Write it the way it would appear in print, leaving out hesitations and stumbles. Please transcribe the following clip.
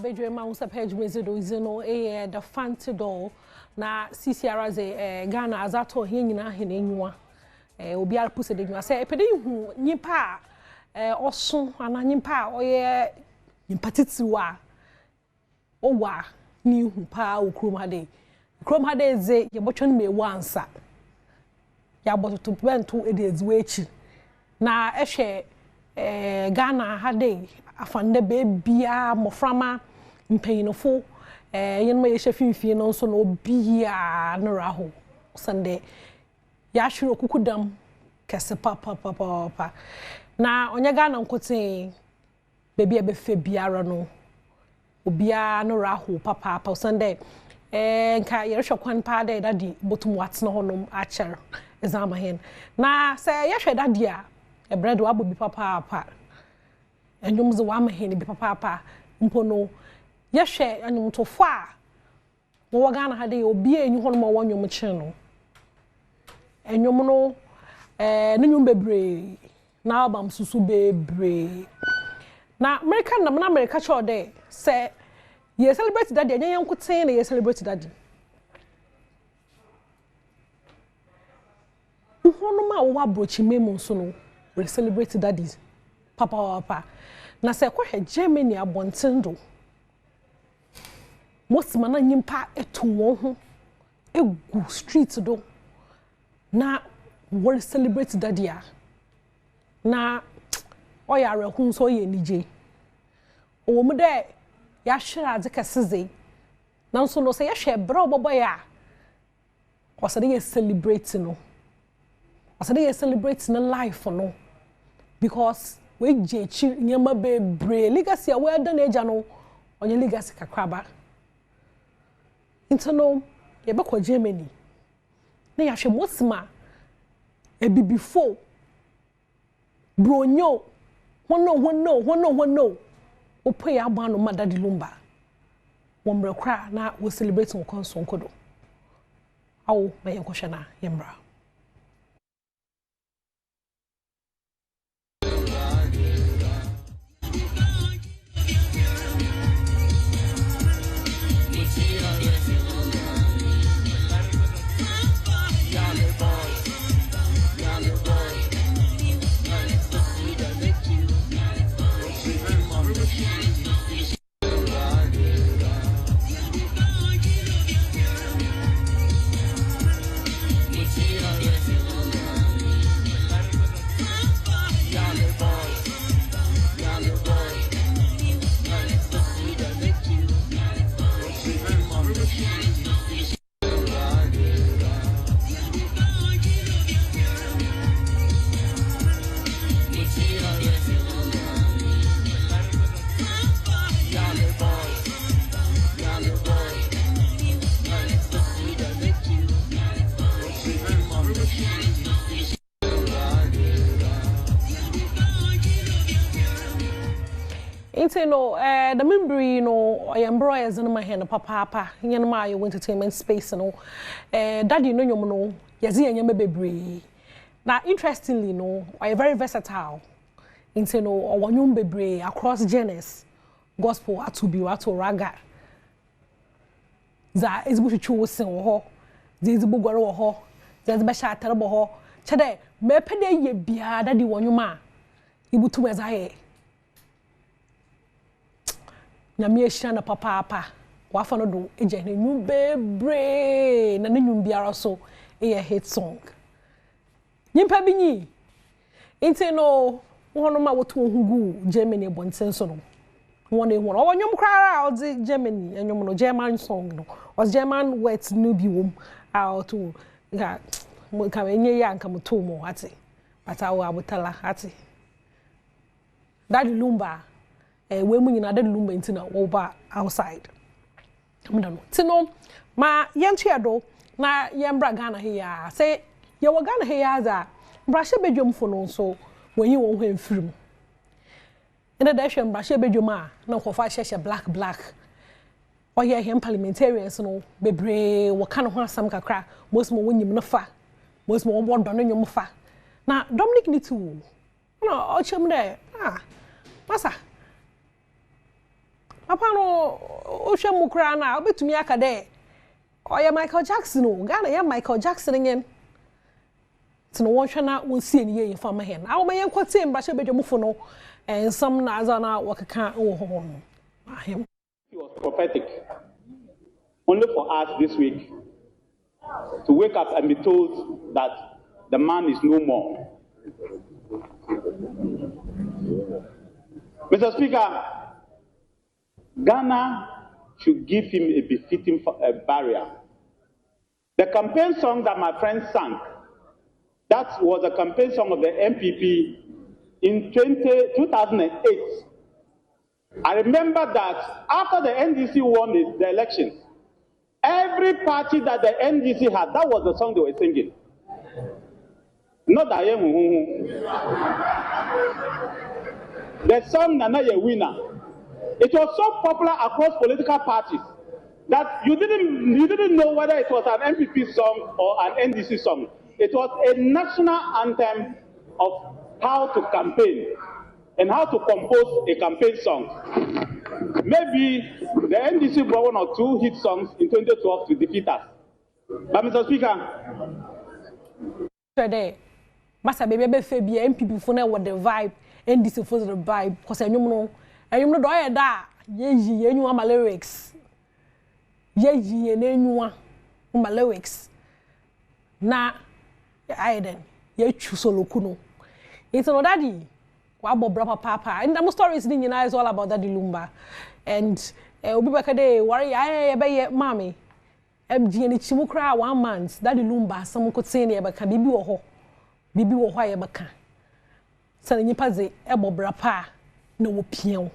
Badwam Ahosepe mezido izino the fancy doll na CCR ze Ghana azato he nyina he nenwa obi arpuse de nwa se epede hu nyimpa oso ana nyimpa oye nyimpa titiwa owa ni hu pa okrom hade ze ye botwon mewu ansa ya bototo bento ede eziwe echi na ehwe Ghana hade afande bebia moframa mpanyinofo yenma yehye finfin no so no bia no raho sande ya hwere okukudam kese papa na onye Ghana nkote bebia befe biara no obia no raho papa sande nka yehwe kwan pa da dadi botum watna honom acher exam hen na se yehwe dadi a ebredo abobi papa enyum ze wa mahene bi papa mpono yehwe anyum tofo a wo Ghana hade obi enyu hono ma wonyum kyen no enyum no nenyum bebre na album susu bebre na America cho de say ye celebrate daddy enye yankoten na ye celebrate daddy hono ma wo abrochi memu so no we celebrate daddies papa na se ko he Germany abontendo most mana nyimpa etu won ho egu street do na we celebrate daddy a na oyare hu so ye nije o mu de ya hwera ade kaseze na nso no se ye hwe bra obobo ya wasade ye celebrate no wasade ye celebrate na life no because we jechi nyama bebre legacy a we da na eja no onye legacy kakraba intano ye be ko Germany na ya hwe mosima ebibifo bronyo wono opo ya agba no madadi Lumba womre kra na we celebrate won konso nkodo awo na ye kohwe na yemra no the membry no embroyers in my hand papa yen ma your entertainment space no daddy no nyom no yazi yen bebre na interestingly no are very versatile into no onyom bebre across genres gospel atubi wato raga za ezbu twetwe wosen wo ho za ezbu gware wo ho za ezbu sha atere bo ho chede mepede ye bia daddy wonyom a ibutu ezaye nyame ehia na papa wafa no do eje na nyu bebre na nyu biara so e hit song nyimpa binyi inte no wono ma woto hugu Germany bontenso no wona ehun onyum krara odi Germany enyum no German song no was German words no bi wom out to ga ka enye ya nka moto mo ati batawo abutala ati daddy Lumba we mu nyina de Lumba ntina wo ba outside amda no tino ma yentu ado na yembra Ghana he ya say ye wo Ghana he ya za brashe bedwom fo no so wonyi won ho emfirim ina da hwe brashe bedwom a na kofa hyehye black oye he parliamentarians no bebre wo kan ho asam kakra most mo wonyim no fa most mo wo do no nyom fa na Dominic ni tu no ocham there masa papa no ohwe mu kra na obetumi aka there oya Michael Jackson o Ghana ya Michael Jackson ngen tino wonhwe na wonsie ne ye fama hen awo ma yen kwate mbra hye bedwamfo no ensam na azana wakaka wo ho no ahem. It was prophetic only for us this week to wake up and be told that the man is no more. Mr. Speaker, Ghana should give him a befitting burial. The campaign song that my friend sang, that was a campaign song of the MPP in 2008. I remember that after the NDC won the elections, every party that the NDC had, that was the song they were singing. Not that the song Nana Ye Winner. It was so popular across political parties that you didn't know whether it was an MPP song or an NDC song. It was a national anthem of how to campaign and how to compose a campaign song. Maybe the NDC brought one or two hit songs in 2012 to defeat us. But Mr. Speaker, today, Master Baby Baby MPP for now what the vibe, NDC for the vibe, because I know do I da ye my lyrics. Ye my lyrics. Na I then ye choose solo kuno. It's no daddy. Wabo brapa papa. And the story is all about Daddy Lumba. And obi bakade worry I be mommy. MG ni chimukra 1 month. Daddy Lumba some could say near baka bibi wo ho. Bibi wo ho ya baka. Sa nipa ze ebo brapa na wo pian.